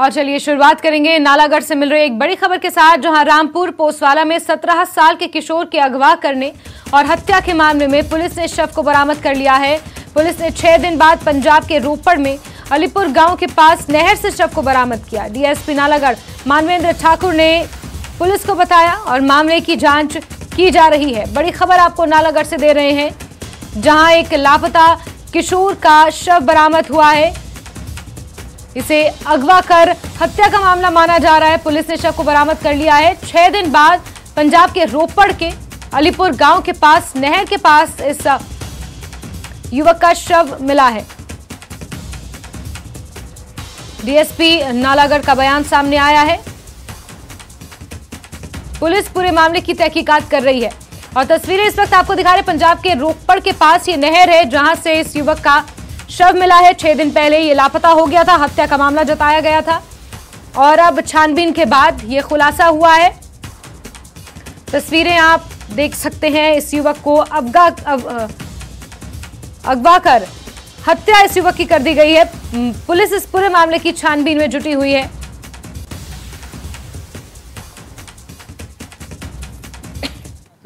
और चलिए शुरुआत करेंगे नालागढ़ से मिल रही एक बड़ी खबर के साथ, जहां रामपुर पोसवाला में 17 साल के किशोर के अगवा करने और हत्या के मामले में पुलिस ने शव को बरामद कर लिया है। पुलिस ने 6 दिन बाद पंजाब के रोपड़ में अलीपुर गांव के पास नहर से शव को बरामद किया। डीएसपी नालागढ़ मानवेंद्र ठाकुर ने पुलिस को बताया और मामले की जांच की जा रही है। बड़ी खबर आपको नालागढ़ से दे रहे हैं, जहां एक लापता किशोर का शव बरामद हुआ है। इसे अगवा कर हत्या का मामला माना जा रहा है। पुलिस ने शव को बरामद कर लिया है। 6 दिन बाद पंजाब के रोपड़ के अलीपुर गांव के पास नहर के पास इस युवक का शव मिला है। डीएसपी नालागढ़ का बयान सामने आया है। पुलिस पूरे मामले की तहकीकात कर रही है और तस्वीरें इस वक्त आपको दिखा रहे। पंजाब के रोपड़ के पास ये नहर है, जहां से इस युवक का शव मिला है। 6 दिन पहले ये लापता हो गया था, हत्या का मामला जताया गया था और अब छानबीन के बाद ये खुलासा हुआ है। तस्वीरें आप देख सकते हैं। इस युवक को अगवा कर हत्या इस युवक की कर दी गई है। पुलिस इस पूरे मामले की छानबीन में जुटी हुई है।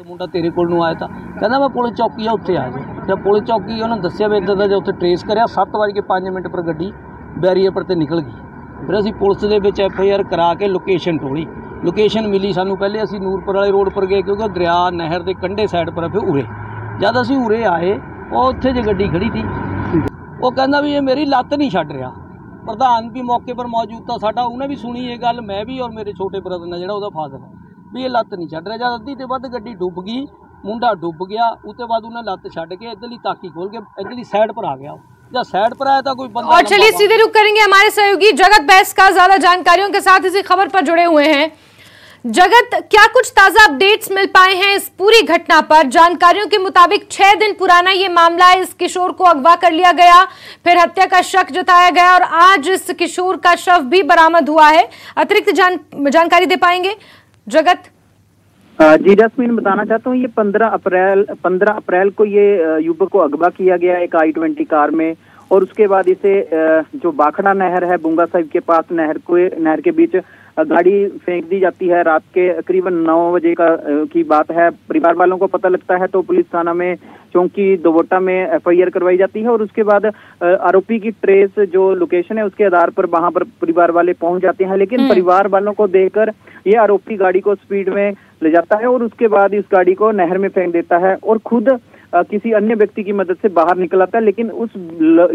मुंडा तेरे कोल नूं आया था, कहना मैं पुलिस चौकी आ, उत्थे आ जा। जब पुलिस चौकी उन्होंने दस्सिया भी इधर जो उत्थे ट्रेस करिया, 7:05 पर गड्डी बैरीयर पर ते निकल गई। फिर असीं पुलिस दे विच FIR करा के लोकेशन टोली। लोकेशन मिली सानूं, पहले असीं नूरपुर वाले रोड पर गए क्योंकि दरिया नहर के कंढे साइड पर। फिर उरे जद असीं उरे आए, वो उत्थे जे गड्डी खड़ी थी, वो कहना भी ये मेरी लत्त नहीं छड्ड रहा। प्रधान भी मौके पर मौजूद था साडा, उन्हें भी सुनी ये गल, मैं भी और मेरे छोटे ब्रदर ने, जिहड़ा उहदा फादर है, भी ये लत्त नहीं छड्ड रहा। जब अद्धी ते वध गड्डी डुब गई, मुंडा डुब गया, उसके बाद उन्हें लत्त छड्ड के इधरली ताकी खोल के इधरली साइड पर आ गया। जब साइड पर आया था कोई बंदा। और चलिए सीधे रुक करेंगे हमारे सहयोगी जगत बैस का ज्यादा जानकारियों के साथ इसी खबर पर जुड़े हुए हैं। जगत, क्या कुछ ताजा अपडेट्स मिल पाए हैं इस पूरी घटना पर? जानकारियों के मुताबिक 6 दिन पुराना ये मामला है। इस किशोर को अगवा कर लिया गया, फिर हत्या का शक जताया गया और आज इस किशोर का शव भी बरामद हुआ है। अतिरिक्त जानकारी दे पाएंगे जगत? जी जैस्मीन, बताना चाहता हूँ, ये 15 अप्रैल को ये युवक को अगवा किया गया एक I-20 कार में, और उसके बाद इसे जो बाखड़ा नहर है बुंगा साहिब के पास नहर के बीच गाड़ी फेंक दी जाती है। रात के करीबन 9 बजे की बात है। परिवार वालों को पता लगता है तो पुलिस थाना में चौकी दोवोटा में FIR करवाई जाती है और उसके बाद आरोपी की ट्रेस जो लोकेशन है उसके आधार पर वहां पर परिवार वाले पहुंच जाते हैं। लेकिन परिवार वालों को देखकर ये आरोपी गाड़ी को स्पीड में ले जाता है और उसके बाद इस गाड़ी को नहर में फेंक देता है और खुद किसी अन्य व्यक्ति की मदद से बाहर निकल आता है। लेकिन उस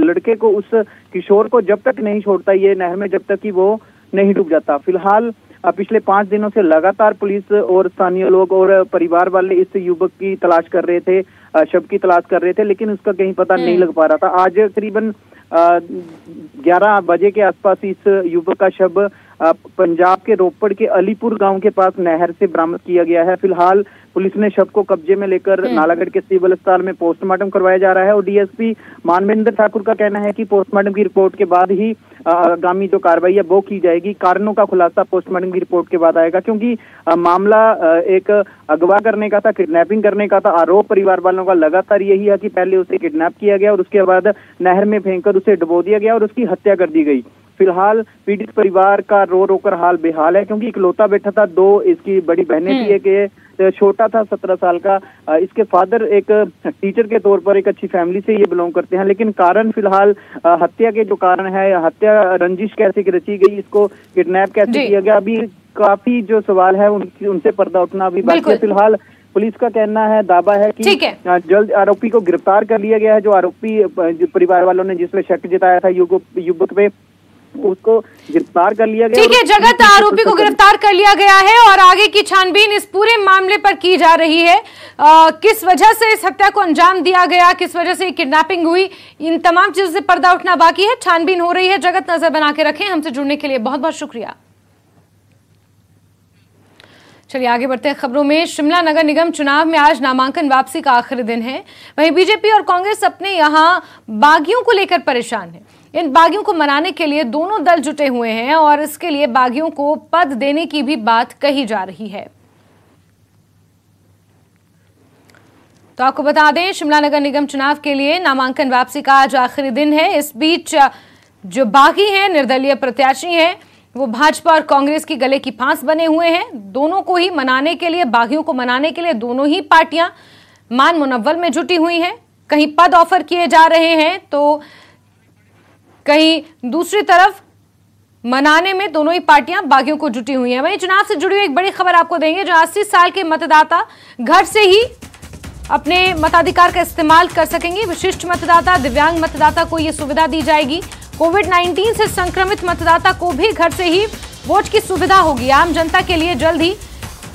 लड़के को, उस किशोर को जब तक नहीं छोड़ता ये नहर में, जब तक कि वो नहीं डूब जाता। फिलहाल पिछले 5 दिनों से लगातार पुलिस और स्थानीय लोग और परिवार वाले इस युवक की तलाश कर रहे थे, शव की तलाश कर रहे थे, लेकिन उसका कहीं पता नहीं लग पा रहा था। आज करीबन 11 बजे के आसपास इस युवक का शव पंजाब के रोपड़ के अलीपुर गांव के पास नहर से बरामद किया गया है। फिलहाल पुलिस ने शव को कब्जे में लेकर नालागढ़ के सिविल अस्पताल में पोस्टमार्टम करवाया जा रहा है और डीएसपी मानवेंद्र ठाकुर का कहना है कि पोस्टमार्टम की रिपोर्ट के बाद ही आगामी जो कार्रवाई है वो की जाएगी। कारणों का खुलासा पोस्टमार्टम की रिपोर्ट के बाद आएगा, क्योंकि मामला एक अगवा करने का था, किडनैपिंग करने का था। आरोप परिवार वालों का लगातार यही है कि पहले उसे किडनैप किया गया और उसके बाद नहर में फेंककर उसे डुबो दिया गया और उसकी हत्या कर दी गई। फिलहाल पीड़ित परिवार का रो रो कर हाल बेहाल है, क्योंकि इकलौता बेटा था, 2 इसकी बड़ी बहनें थी, एक छोटा था 17 साल का। इसके फादर एक टीचर के तौर पर एक अच्छी फैमिली से ये बिलोंग करते हैं। लेकिन कारण फिलहाल हत्या के जो कारण है, हत्या रंजिश कैसे रची गई, इसको किडनैप कैसे किया गया, अभी काफी जो सवाल है उनसे पर्दा उठना अभी बाकी है। फिलहाल पुलिस का कहना है, दावा है कि जल्द आरोपी को गिरफ्तार कर लिया गया है। जो आरोपी परिवार वालों ने जिसमें शक जताया था युवक पे, उसको गिरफ्तार कर लिया गया। ठीक है जगत, आरोपी को गिरफ्तार कर लिया गया है और आगे की छानबीन इस पूरे मामले पर की जा रही है। किस वजह से इस हत्या को अंजाम दिया गया, किस वजह से किडनैपिंग हुई, इन तमाम चीजों से पर्दा उठना बाकी है। छानबीन हो रही है। जगत, नजर बना के रखें। हमसे जुड़ने के लिए बहुत बहुत शुक्रिया। चलिए आगे बढ़ते हैं खबरों में। शिमला नगर निगम चुनाव में आज नामांकन वापसी का आखिरी दिन है। वहीं बीजेपी और कांग्रेस अपने यहां बागियों को लेकर परेशान है। इन बागियों को मनाने के लिए दोनों दल जुटे हुए हैं और इसके लिए बागियों को पद देने की भी बात कही जा रही है। तो आपको बता दें, शिमला नगर निगम चुनाव के लिए नामांकन वापसी का आज आखिरी दिन है। इस बीच जो बागी हैं, निर्दलीय प्रत्याशी हैं, वो भाजपा और कांग्रेस की गले की फांस बने हुए हैं। दोनों को ही मनाने के लिए, बागियों को मनाने के लिए दोनों ही पार्टियां मान मुनव्वल में जुटी हुई हैं। कहीं पद ऑफर किए जा रहे हैं तो कहीं दूसरी तरफ मनाने में दोनों ही पार्टियां बागियों को जुटी हुई हैं। वहीं चुनाव से जुड़ी हुई एक बड़ी खबर आपको देंगे, जो 80 साल के मतदाता घर से ही अपने मताधिकार का इस्तेमाल कर सकेंगे। विशिष्ट मतदाता, दिव्यांग मतदाता को यह सुविधा दी जाएगी। कोविड-19 से संक्रमित मतदाता को भी घर से ही वोट की सुविधा होगी। आम जनता के लिए जल्द ही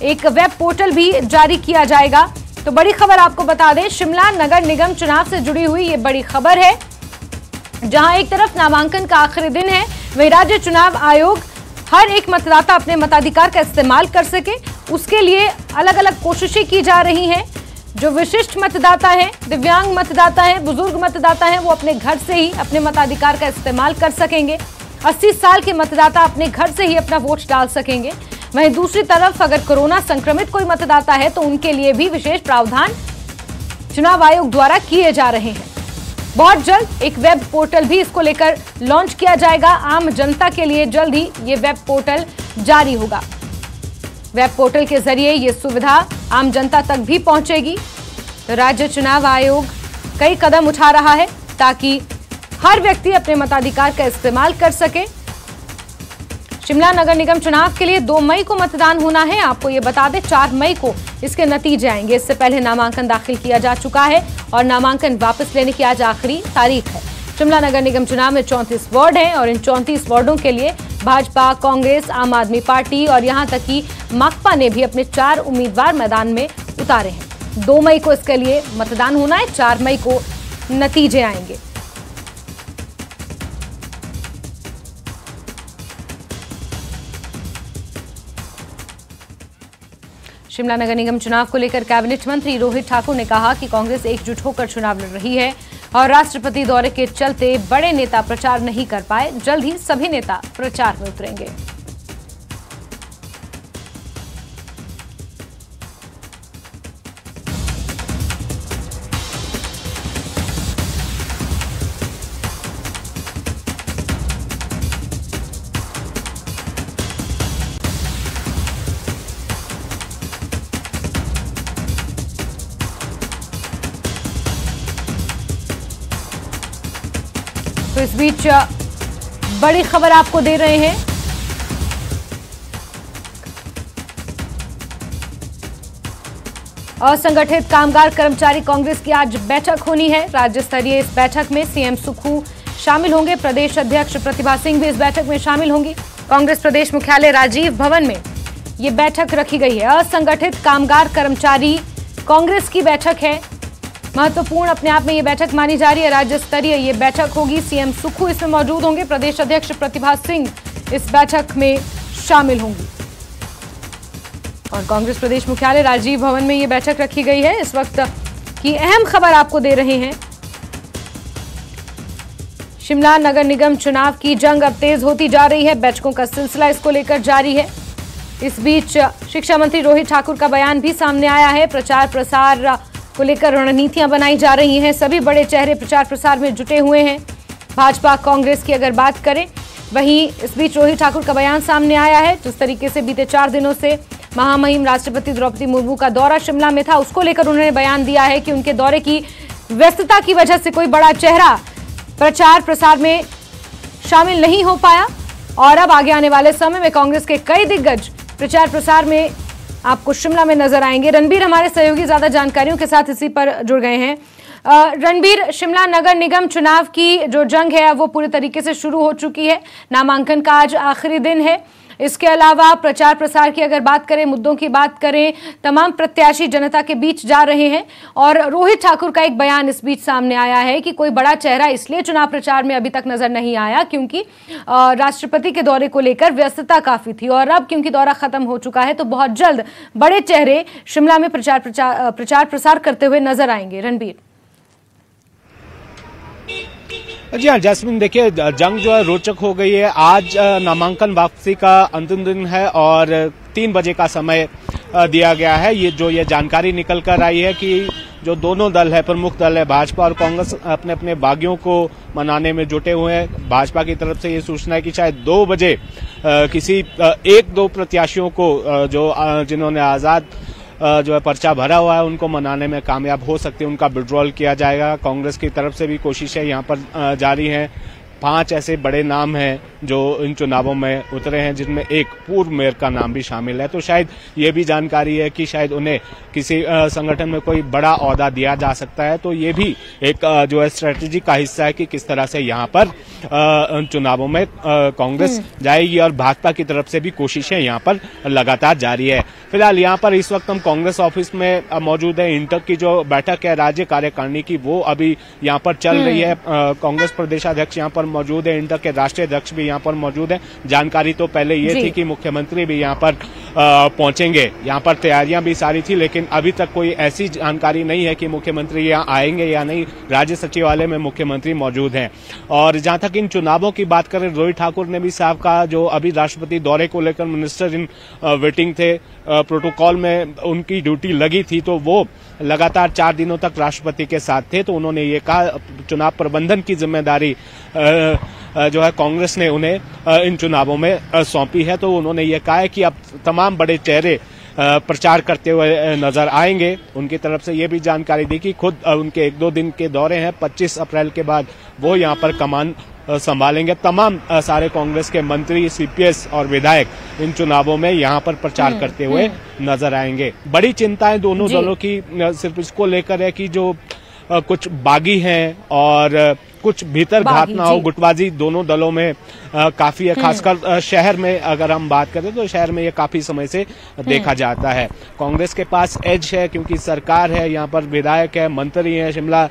एक वेब पोर्टल भी जारी किया जाएगा। तो बड़ी खबर आपको बता दें, शिमला नगर निगम चुनाव से जुड़ी हुई ये बड़ी खबर है, जहां एक तरफ नामांकन का आखिरी दिन है, वहीं राज्य चुनाव आयोग हर एक मतदाता अपने मताधिकार का इस्तेमाल कर सके, उसके लिए अलग अलग कोशिशें की जा रही हैं। जो विशिष्ट मतदाता हैं, दिव्यांग मतदाता हैं, बुजुर्ग मतदाता हैं, वो अपने घर से ही अपने मताधिकार का इस्तेमाल कर सकेंगे। 80 साल के मतदाता अपने घर से ही अपना वोट डाल सकेंगे। वहीं दूसरी तरफ अगर कोरोना संक्रमित कोई मतदाता है तो उनके लिए भी विशेष प्रावधान चुनाव आयोग द्वारा किए जा रहे हैं। बहुत जल्द एक वेब पोर्टल भी इसको लेकर लॉन्च किया जाएगा। आम जनता के लिए जल्द ही ये वेब पोर्टल जारी होगा। वेब पोर्टल के जरिए ये सुविधा आम जनता तक भी पहुंचेगी। तो राज्य चुनाव आयोग कई कदम उठा रहा है ताकि हर व्यक्ति अपने मताधिकार का इस्तेमाल कर सके। शिमला नगर निगम चुनाव के लिए 2 मई को मतदान होना है। आपको ये बता दें, 4 मई को इसके नतीजे आएंगे। इससे पहले नामांकन दाखिल किया जा चुका है और नामांकन वापस लेने की आज आखिरी तारीख है। शिमला नगर निगम चुनाव में 34 वार्ड हैं और इन 34 वार्डों के लिए भाजपा, कांग्रेस, आम आदमी पार्टी और यहां तक कि माकपा ने भी अपने 4 उम्मीदवार मैदान में उतारे हैं। 2 मई को इसके लिए मतदान होना है, 4 मई को नतीजे आएंगे। शिमला नगर निगम चुनाव को लेकर कैबिनेट मंत्री रोहित ठाकुर ने कहा कि कांग्रेस एकजुट होकर चुनाव लड़ रही है और राष्ट्रपति दौरे के चलते बड़े नेता प्रचार नहीं कर पाए। जल्द ही सभी नेता प्रचार में उतरेंगे। तो इस बीच बड़ी खबर आपको दे रहे हैं। असंगठित कामगार कर्मचारी कांग्रेस की आज बैठक होनी है। राज्य स्तरीय इस बैठक में सीएम सुक्खू शामिल होंगे। प्रदेश अध्यक्ष प्रतिभा सिंह भी इस बैठक में शामिल होंगी। कांग्रेस प्रदेश मुख्यालय राजीव भवन में ये बैठक रखी गई है। असंगठित कामगार कर्मचारी कांग्रेस की बैठक है, महत्वपूर्ण अपने आप में ये बैठक मानी जा रही है। राज्य स्तरीय ये बैठक होगी। सीएम सुक्खू इसमें मौजूद होंगे। प्रदेश अध्यक्ष प्रतिभा सिंह इस बैठक में शामिल होंगी और कांग्रेस प्रदेश मुख्यालय राजीव भवन में ये बैठक रखी गई है। इस वक्त की अहम खबर आपको दे रहे हैं। शिमला नगर निगम चुनाव की जंग अब तेज होती जा रही है। बैठकों का सिलसिला इसको लेकर जारी है। इस बीच शिक्षा मंत्री रोहित ठाकुर का बयान भी सामने आया है। प्रचार प्रसार को लेकर रणनीतियां बनाई जा रही हैं। सभी बड़े चेहरे प्रचार प्रसार में जुटे हुए हैं। भाजपा, कांग्रेस की अगर बात करें, वहीं इस बीच रोहित ठाकुर का बयान सामने आया है। जिस तरीके से बीते 4 दिनों से महामहिम राष्ट्रपति द्रौपदी मुर्मू का दौरा शिमला में था, उसको लेकर उन्होंने बयान दिया है कि उनके दौरे की व्यस्तता की वजह से कोई बड़ा चेहरा प्रचार प्रसार में शामिल नहीं हो पाया और अब आगे आने वाले समय में कांग्रेस के कई दिग्गज प्रचार प्रसार में आपको शिमला में नजर आएंगे। रणबीर हमारे सहयोगी ज्यादा जानकारियों के साथ इसी पर जुड़ गए हैं। रणबीर, शिमला नगर निगम चुनाव की जो जंग है वो पूरी तरीके से शुरू हो चुकी है। नामांकन का आज आखिरी दिन है। इसके अलावा प्रचार प्रसार की अगर बात करें, मुद्दों की बात करें, तमाम प्रत्याशी जनता के बीच जा रहे हैं और रोहित ठाकुर का एक बयान इस बीच सामने आया है कि कोई बड़ा चेहरा इसलिए चुनाव प्रचार में अभी तक नजर नहीं आया क्योंकि राष्ट्रपति के दौरे को लेकर व्यस्तता काफी थी और अब क्योंकि दौरा खत्म हो चुका है तो बहुत जल्द बड़े चेहरे शिमला में प्रचार प्रसार करते हुए नजर आएंगे। रणबीर। जी हाँ जैस्मिन, देखिए जंग जो है रोचक हो गई है। आज नामांकन वापसी का अंतिम दिन है और 3 बजे का समय दिया गया है। ये जानकारी निकल कर आई है कि जो दोनों दल है, प्रमुख दल है भाजपा और कांग्रेस, अपने अपने बागियों को मनाने में जुटे हुए हैं। भाजपा की तरफ से ये सूचना है कि शायद 2 बजे किसी 1-2 प्रत्याशियों को जिन्होंने आजाद जो है पर्चा भरा हुआ है उनको मनाने में कामयाब हो सकते हैं, उनका विड्रॉल किया जाएगा। कांग्रेस की तरफ से भी कोशिशें यहाँ पर जारी हैं। 5 ऐसे बड़े नाम हैं जो इन चुनावों में उतरे हैं, जिनमें एक पूर्व मेयर का नाम भी शामिल है। तो शायद ये भी जानकारी है कि शायद उन्हें किसी संगठन में कोई बड़ा ओहदा दिया जा सकता है। तो ये भी एक जो है स्ट्रेटेजी का हिस्सा है कि किस तरह से यहाँ पर चुनावों में कांग्रेस जाएगी, और भाजपा की तरफ से भी कोशिशें यहाँ पर लगातार जारी है। फिलहाल यहाँ पर इस वक्त हम कांग्रेस ऑफिस में मौजूद है। इंटक की जो बैठक है राज्य कार्यकारिणी की, वो अभी यहाँ पर चल रही है। कांग्रेस प्रदेशाध्यक्ष यहाँ पर मौजूद है, इंटक के राष्ट्रीय अध्यक्ष भी यहाँ पर मौजूद है। जानकारी तो पहले ये थी कि मुख्यमंत्री भी यहाँ पर पहुंचेंगे, यहाँ पर तैयारियां भी सारी थी, लेकिन अभी तक कोई ऐसी जानकारी नहीं है कि मुख्यमंत्री यहाँ आएंगे या नहीं। राज्य सचिवालय में मुख्यमंत्री मौजूद हैं। और जहां तक इन चुनावों की बात करें, रोहित ठाकुर ने भी साफ कहा, जो अभी राष्ट्रपति दौरे को लेकर मिनिस्टर इन वेटिंग थे, प्रोटोकॉल में उनकी ड्यूटी लगी थी, तो वो लगातार 4 दिनों तक राष्ट्रपति के साथ थे। तो उन्होंने ये कहा चुनाव प्रबंधन की जिम्मेदारी जो है कांग्रेस ने उन्हें इन चुनावों में सौंपी है। तो उन्होंने ये कहा है कि अब तमाम बड़े चेहरे प्रचार करते हुए नजर आएंगे। उनकी तरफ से ये भी जानकारी दी कि खुद उनके 1-2 दिन के दौरे हैं, 25 अप्रैल के बाद वो यहाँ पर कमान संभालेंगे। तमाम सारे कांग्रेस के मंत्री, सीपीएस और विधायक इन चुनावों में यहाँ पर प्रचार करते हुए नजर आएंगे। बड़ी चिंताएं दोनों दलों की सिर्फ इसको लेकर है कि जो कुछ बागी हैं और कुछ भीतर घात ना हो, गुटबाजी दोनों दलों में काफी है। खासकर शहर में अगर हम बात करें तो शहर में ये काफी समय से देखा जाता है। कांग्रेस के पास एज है क्योंकि सरकार है, यहाँ पर विधायक है, मंत्री हैं। शिमला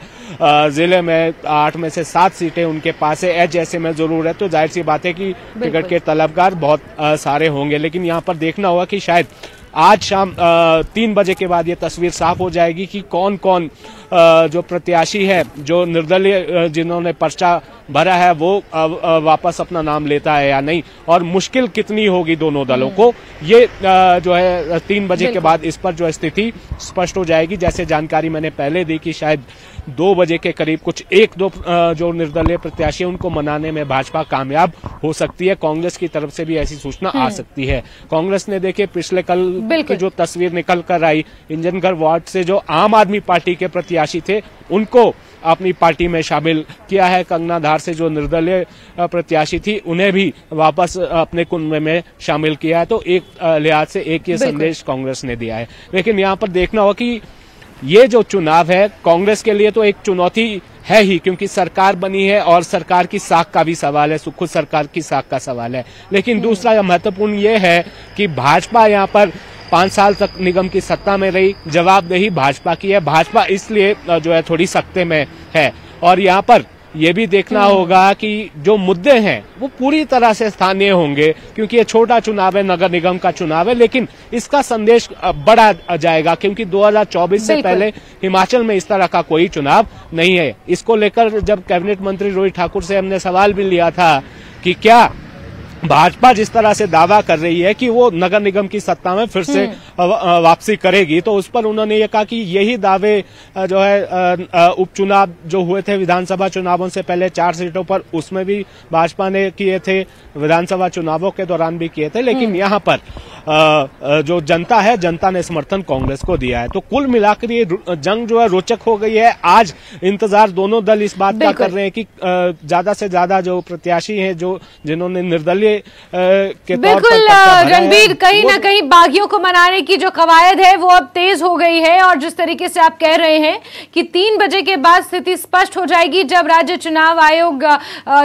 जिले में 8 में से 7 सीटें उनके पास है। एज ऐसे में जरूर है, तो जाहिर सी बात है कि टिकट के तलबगार बहुत सारे होंगे। लेकिन यहाँ पर देखना होगा कि शायद आज शाम 3 बजे के बाद ये तस्वीर साफ हो जाएगी कि कौन कौन जो प्रत्याशी है, जो निर्दलीय जिन्होंने पर्चा भरा है, वो वापस अपना नाम लेता है या नहीं, और मुश्किल कितनी होगी दोनों दलों को, ये जो है 3 बजे के बाद इस पर जो स्थिति स्पष्ट हो जाएगी। जैसे जानकारी मैंने पहले दी कि शायद 2 बजे के करीब कुछ 1-2 जो निर्दलीय प्रत्याशी उनको मनाने में भाजपा कामयाब हो सकती है। कांग्रेस की तरफ से भी ऐसी सूचना आ सकती है। कांग्रेस ने देखिए पिछले कल की जो तस्वीर निकल कर आई, इंजनघर वार्ड से जो आम आदमी पार्टी के प्रत्याशी थे उनको अपनी पार्टी में शामिल किया है। कंगना धार से जो निर्दलीय प्रत्याशी थी उन्हें भी वापस अपने कुनबे में शामिल किया है। तो एक लिहाज से एक ये संदेश कांग्रेस ने दिया है। लेकिन यहाँ पर देखना होगा कि ये जो चुनाव है कांग्रेस के लिए तो एक चुनौती है ही, क्योंकि सरकार बनी है और सरकार की साख का भी सवाल है, खुद सरकार की साख का सवाल है। लेकिन दूसरा महत्वपूर्ण ये है कि भाजपा यहाँ पर 5 साल तक निगम की सत्ता में रही, जवाबदेही भाजपा की है। भाजपा इसलिए जो है थोड़ी सख्ते में है। और यहाँ पर ये भी देखना होगा कि जो मुद्दे हैं वो पूरी तरह से स्थानीय होंगे, क्योंकि ये छोटा चुनाव है, नगर निगम का चुनाव है, लेकिन इसका संदेश बड़ा जाएगा, क्योंकि 2024 से पहले हिमाचल में इस तरह का कोई चुनाव नहीं है। इसको लेकर जब कैबिनेट मंत्री रोहित ठाकुर से हमने सवाल भी लिया था कि क्या भाजपा जिस तरह से दावा कर रही है कि वो नगर निगम की सत्ता में फिर से वापसी करेगी, तो उस पर उन्होंने ये कहा कि यही दावे जो है उपचुनाव जो हुए थे विधानसभा चुनावों से पहले 4 सीटों पर, उसमें भी भाजपा ने किए थे, विधानसभा चुनावों के दौरान भी किए थे। लेकिन यहाँ पर जो जनता है, जनता ने समर्थन कांग्रेस को दिया है। तो कुल मिलाकर ये जंग जो है रोचक हो गई है। आज इंतजार दोनों दल इस बात का कर रहे हैं कि ज्यादा से ज्यादा जो प्रत्याशी हैं, जो जिन्होंने निर्दलीय के तौर पर रणबीर, कहीं ना कहीं बागियों को मनाने की जो कवायद है वो अब तेज हो गई है। और जिस तरीके से आप कह रहे हैं कि 3 बजे के बाद स्थिति स्पष्ट हो जाएगी, जब राज्य चुनाव आयोग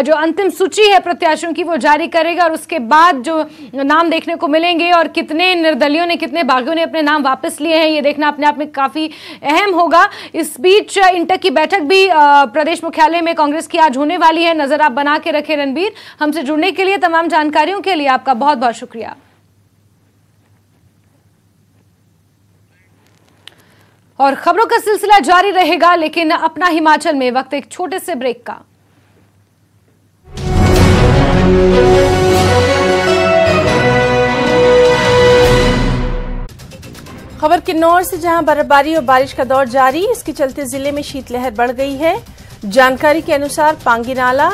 जो अंतिम सूची है प्रत्याशियों की वो जारी करेगा, और उसके बाद जो नाम देखने को मिलेंगे और कितने निर्दलियों ने, कितने बागियों ने अपने नाम वापस लिए हैं, ये देखना अपने आप में काफी अहम होगा। इस बीच इंटक की बैठक भी प्रदेश मुख्यालय में कांग्रेस की आज होने वाली है, नजर आप बना के रखें। रणबीर, हमसे जुड़ने के लिए, तमाम जानकारियों के लिए आपका बहुत बहुत शुक्रिया। और खबरों का सिलसिला जारी रहेगा, लेकिन अपना हिमाचल में वक्त एक छोटे से ब्रेक का। खबर की किन्नौर से जहां बर्फबारी और बारिश का दौर जारी, इसके चलते जिले में शीतलहर बढ़ गई है। जानकारी के अनुसार पांगी नाला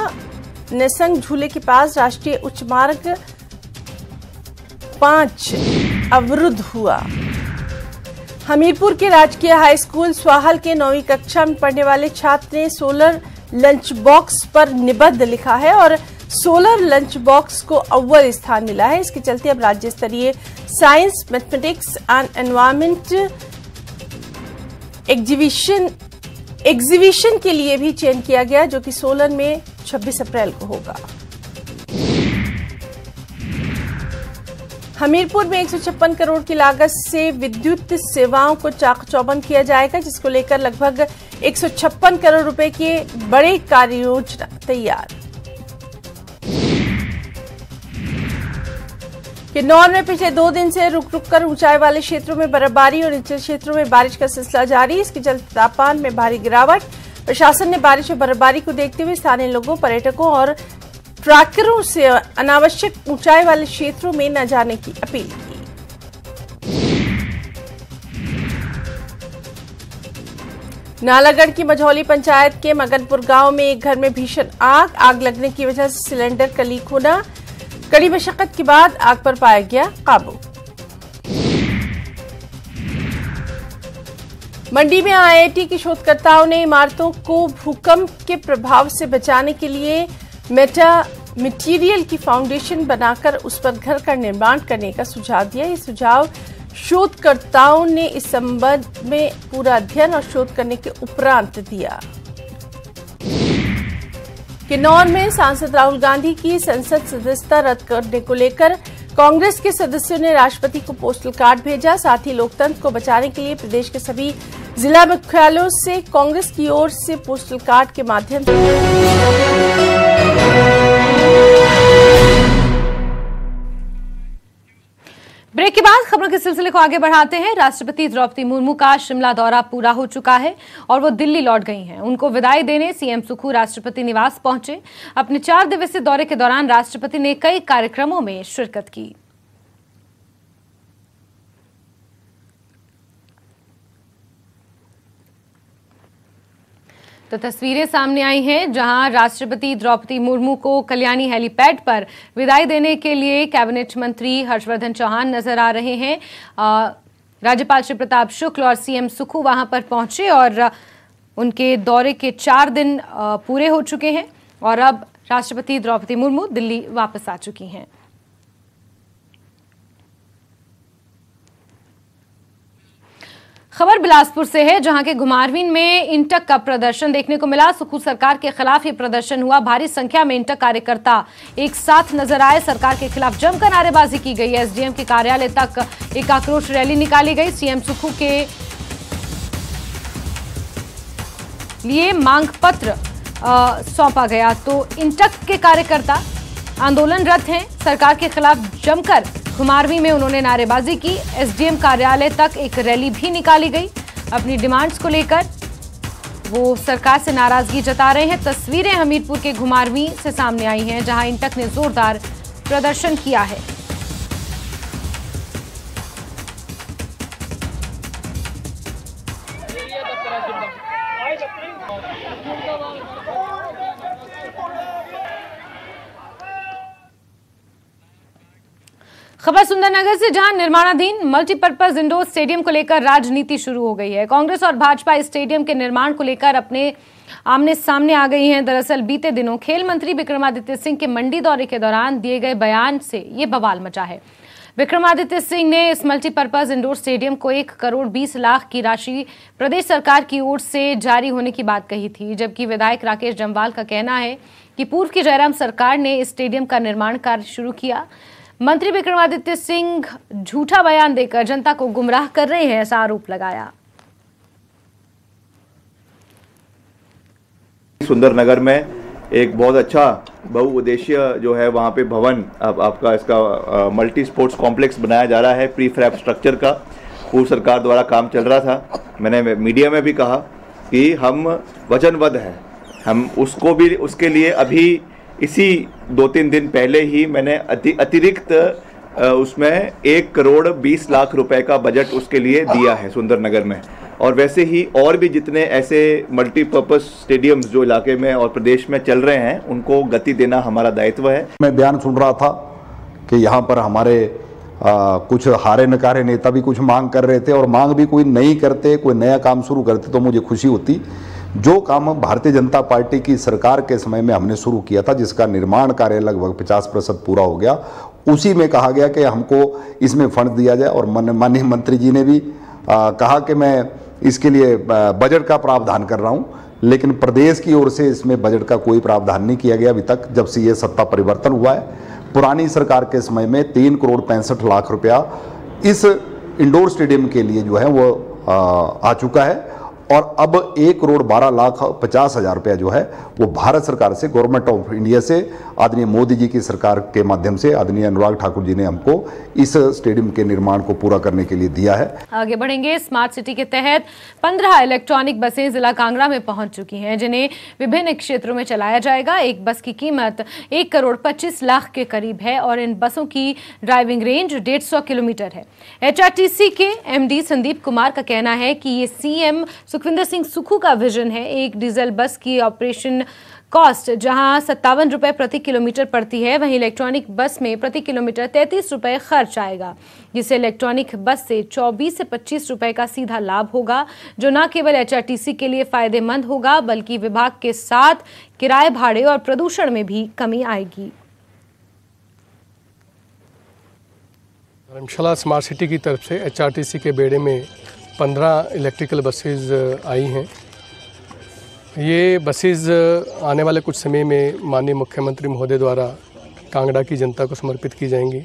नेसंग झूले के पास राष्ट्रीय उच्च मार्ग 5 अवरुद्ध हुआ। हमीरपुर के राजकीय हाई स्कूल स्वाहल के 9वीं कक्षा में पढ़ने वाले छात्र ने सोलर लंच बॉक्स पर निबंध लिखा है और सोलर लंच बॉक्स को अव्वल स्थान मिला है। इसके चलते अब राज्य स्तरीय science, mathematics and environment exhibition के लिए भी चयन किया गया, जो कि सोलन में 26 अप्रैल को होगा। हमीरपुर में 156 करोड़ की लागत से विद्युत सेवाओं को चाक-चौबंद किया जाएगा, जिसको लेकर लगभग 156 करोड़ रुपए की बड़ी कार्य योजना तैयार। किन्नौर में पिछले 2 दिन से रुक रुक कर ऊंचाई वाले क्षेत्रों में बर्फबारी और निचले क्षेत्रों में बारिश का सिलसिला जारी। इसके चलते तापमान में भारी गिरावट। प्रशासन ने बारिश और बर्फबारी को देखते हुए स्थानीय लोगों, पर्यटकों और ट्रैकरों से अनावश्यक ऊंचाई वाले क्षेत्रों में न जाने की अपील की। नालागढ़ की मझौली पंचायत के मगनपुर गांव में एक घर में भीषण आग लगने की वजह से सिलेंडर का लीक होना। कड़ी मशक्कत के बाद आग पर पाया गया काबू। मंडी में आईआईटी के शोधकर्ताओं ने इमारतों को भूकंप के प्रभाव से बचाने के लिए मटेरियल की फाउंडेशन बनाकर उस पर घर का निर्माण करने का सुझाव दिया। ये सुझाव शोधकर्ताओं ने इस संबंध में पूरा अध्ययन और शोध करने के उपरांत दिया। किन्नौर में सांसद राहुल गांधी की संसद सदस्यता रद्द करने को लेकर कांग्रेस के सदस्यों ने राष्ट्रपति को पोस्टल कार्ड भेजा। साथ ही लोकतंत्र को बचाने के लिए प्रदेश के सभी जिला मुख्यालयों से कांग्रेस की ओर से पोस्टल कार्ड के माध्यम से ब्रेक के बाद खबरों के सिलसिले को आगे बढ़ाते हैं। राष्ट्रपति द्रौपदी मुर्मू का शिमला दौरा पूरा हो चुका है और वो दिल्ली लौट गई हैं। उनको विदाई देने सीएम सुक्खू राष्ट्रपति निवास पहुंचे। अपने 4 दिवसीय दौरे के दौरान राष्ट्रपति ने कई कार्यक्रमों में शिरकत की। तो तस्वीरें सामने आई हैं जहां राष्ट्रपति द्रौपदी मुर्मू को कल्याणी हेलीपैड पर विदाई देने के लिए कैबिनेट मंत्री हर्षवर्धन चौहान नजर आ रहे हैं। राज्यपाल श्री प्रताप शुक्ल और सीएम सुक्खू वहां पर पहुंचे और उनके दौरे के 4 दिन पूरे हो चुके हैं और अब राष्ट्रपति द्रौपदी मुर्मू दिल्ली वापस आ चुकी हैं। खबर बिलासपुर से है जहां के घुमारवीन में इंटक का प्रदर्शन देखने को मिला। सुक्खू सरकार के खिलाफ ये प्रदर्शन हुआ। भारी संख्या में इंटक कार्यकर्ता एक साथ नजर आए। सरकार के खिलाफ जमकर नारेबाजी की गई। एसडीएम के कार्यालय तक एक आक्रोश रैली निकाली गई। सीएम सुक्खू के लिए मांग पत्र सौंपा गया। तो इंटक के कार्यकर्ता आंदोलनरत हैं। सरकार के खिलाफ जमकर घुमारवी में उन्होंने नारेबाजी की। एसडीएम कार्यालय तक एक रैली भी निकाली गई। अपनी डिमांड्स को लेकर वो सरकार से नाराजगी जता रहे हैं। तस्वीरें हमीरपुर के घुमारवी से सामने आई हैं जहां इंटक ने जोरदार प्रदर्शन किया है। खबर सुंदरनगर से जहां निर्माणाधीन मल्टीपर्पज इंडोर स्टेडियम को लेकर राजनीति शुरू हो गई है। कांग्रेस और भाजपा इस स्टेडियम के निर्माण को लेकर अपने आमने सामने आ गई हैं। दरअसल बीते दिनों खेल मंत्री विक्रमादित्य सिंह के मंडी दौरे के दौरान दिए गए बयान से ये बवाल मचा है। विक्रमादित्य सिंह ने इस मल्टीपर्पज इंडोर स्टेडियम को 1 करोड़ 20 लाख की राशि प्रदेश सरकार की ओर से जारी होने की बात कही थी, जबकि विधायक राकेश जम्वाल का कहना है कि पूर्व की जयराम सरकार ने इस स्टेडियम का निर्माण कार्य शुरू किया। मंत्री विक्रमादित्य सिंह झूठा बयान देकर जनता को गुमराह कर रहे हैं, ऐसा आरोप लगाया। सुंदरनगर में एक बहुत अच्छा बहुउद्देशीय जो है वहाँ पे भवन अब आपका इसका मल्टी स्पोर्ट्स कॉम्प्लेक्स बनाया जा रहा है। प्री फैब स्ट्रक्चर का पूर्व सरकार द्वारा काम चल रहा था। मैंने मीडिया में भी कहा कि हम वचनबद्ध हैं, हम उसको भी उसके लिए अभी इसी 2-3 दिन पहले ही मैंने अतिरिक्त उसमें 1 करोड़ 20 लाख रुपए का बजट उसके लिए दिया है सुंदरनगर में। और वैसे ही और भी जितने ऐसे मल्टीपर्पज़ स्टेडियम्स जो इलाके में और प्रदेश में चल रहे हैं उनको गति देना हमारा दायित्व है। मैं बयान सुन रहा था कि यहाँ पर हमारे कुछ हारे नकारे नेता भी कुछ मांग कर रहे थे, और मांग भी कोई नहीं करते, कोई नया काम शुरू करते तो मुझे खुशी होती। जो काम भारतीय जनता पार्टी की सरकार के समय में हमने शुरू किया था, जिसका निर्माण कार्य लगभग 50% पूरा हो गया, उसी में कहा गया कि हमको इसमें फंड दिया जाए। और माननीय मंत्री जी ने भी कहा कि मैं इसके लिए बजट का प्रावधान कर रहा हूं, लेकिन प्रदेश की ओर से इसमें बजट का कोई प्रावधान नहीं किया गया अभी तक, जब से ये सत्ता परिवर्तन हुआ है। पुरानी सरकार के समय में 3 करोड़ 65 लाख रुपया इस इंडोर स्टेडियम के लिए जो है वो आ चुका है, और अब 1 करोड़ 12 लाख 50 हजार रुपया जो है वो भारत सरकार से, गवर्नमेंट ऑफ इंडिया से, आदरणीय मोदी जी की सरकार के माध्यम से आदरणीय अनुराग ठाकुर जी ने हमको इस स्टेडियम के निर्माण को पूरा करने के लिए दिया है। आगे बढ़ेंगे। स्मार्ट सिटी के तहत 15 इलेक्ट्रॉनिक बसें जिला कांगड़ा में पहुंच चुकी हैं, जिन्हें विभिन्न क्षेत्रों में चलाया जाएगा। एक बस की कीमत 1 करोड़ 25 लाख के करीब है और इन बसों की ड्राइविंग रेंज 150 किलोमीटर है। HRTC के MD संदीप कुमार का कहना है कि ये CM सुखविंदर सिंह सुक्खू का विजन है। एक डीजल बस की ऑपरेशन कॉस्ट जहां 57 रुपए प्रति किलोमीटर पड़ती है, वहीं इलेक्ट्रॉनिक बस में प्रति किलोमीटर 33 रुपए खर्च आएगा, जिससे इलेक्ट्रॉनिक बस से 24 से 25 रुपए का सीधा लाभ होगा, जो न केवल HRTC के लिए फायदेमंद होगा बल्कि विभाग के साथ किराए भाड़े और प्रदूषण में भी कमी आएगी। धर्मशाला स्मार्ट सिटी की तरफ से HRTC के बेड़े में 15 इलेक्ट्रिकल बसेस आई हैं। ये बसेस आने वाले कुछ समय में माननीय मुख्यमंत्री महोदय द्वारा कांगड़ा की जनता को समर्पित की जाएंगी।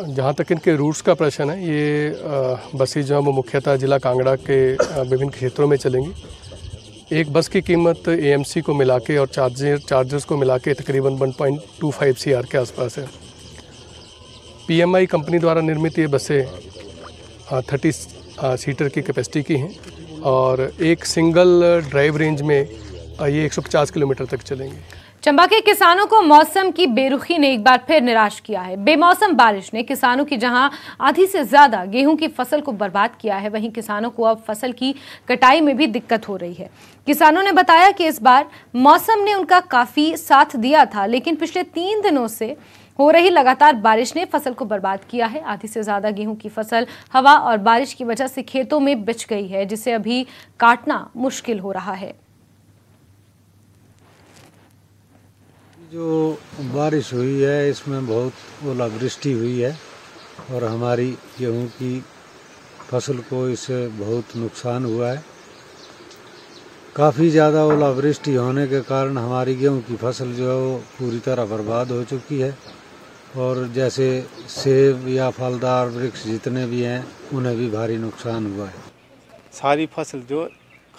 जहाँ तक इनके रूट्स का प्रश्न है, ये बसेस जो हैं वो मुख्यतः जिला कांगड़ा के विभिन्न क्षेत्रों में चलेंगी। एक बस की कीमत AMC को मिला के और चार्जर्स को मिला के तकरीबन 1.25 CR के आसपास है। PMI कंपनी द्वारा निर्मित ये बसें 30 सीटर की कैपेसिटी की हैं और एक सिंगल ड्राइव रेंज में ये 150 किलोमीटर तक चलेंगे। चंबा के किसानों को मौसम की बेरुखी ने एक बार फिर निराश किया है। बेमौसम बारिश ने किसानों की जहां आधी से ज्यादा गेहूं की फसल को बर्बाद किया है, वहीं किसानों को अब फसल की कटाई में भी दिक्कत हो रही है। किसानों ने बताया कि इस बार मौसम ने उनका काफी साथ दिया था, लेकिन पिछले 3 दिनों से हो रही लगातार बारिश ने फसल को बर्बाद किया है। आधी से ज्यादा गेहूं की फसल हवा और बारिश की वजह से खेतों में बिछ गई है, जिसे अभी काटना मुश्किल हो रहा है। जो बारिश हुई है इसमें बहुत ओलावृष्टि हुई है और हमारी गेहूं की फसल को इससे बहुत नुकसान हुआ है। काफ़ी ज़्यादा ओलावृष्टि होने के कारण हमारी गेहूं की फसल जो है वो पूरी तरह बर्बाद हो चुकी है, और जैसे सेब या फलदार वृक्ष जितने भी हैं उन्हें भी भारी नुकसान हुआ है। सारी फसल जो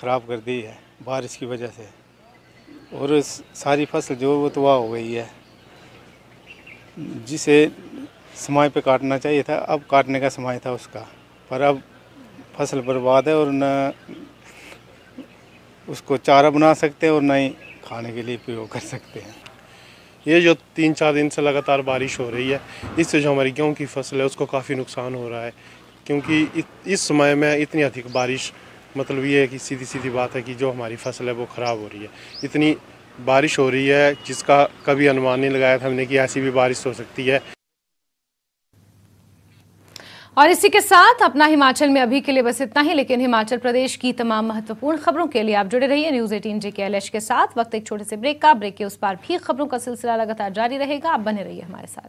ख़राब कर दी है बारिश की वजह से, और सारी फसल जो वो तबाह हो गई है, जिसे समय पे काटना चाहिए था, अब काटने का समय था उसका, पर अब फसल बर्बाद है और न उसको चारा बना सकते हैं और न ही खाने के लिए प्रयोग कर सकते हैं। ये जो 3-4 दिन से लगातार बारिश हो रही है, इससे जो हमारी गेहूं की फसल है उसको काफ़ी नुकसान हो रहा है, क्योंकि इस समय में इतनी अधिक बारिश, मतलब ये है कि सीधी सीधी बात है कि जो हमारी फसल है वो ख़राब हो रही है। इतनी बारिश हो रही है जिसका कभी अनुमान नहीं लगाया था हमने कि ऐसी भी बारिश हो सकती है। और इसी के साथ अपना हिमाचल में अभी के लिए बस इतना ही, लेकिन हिमाचल प्रदेश की तमाम महत्वपूर्ण खबरों के लिए आप जुड़े रहिए न्यूज़ 18 JKLH के साथ। वक्त एक छोटे से ब्रेक का, ब्रेक के उस पार भी खबरों का सिलसिला लगातार जारी रहेगा। आप बने रहिए हमारे साथ।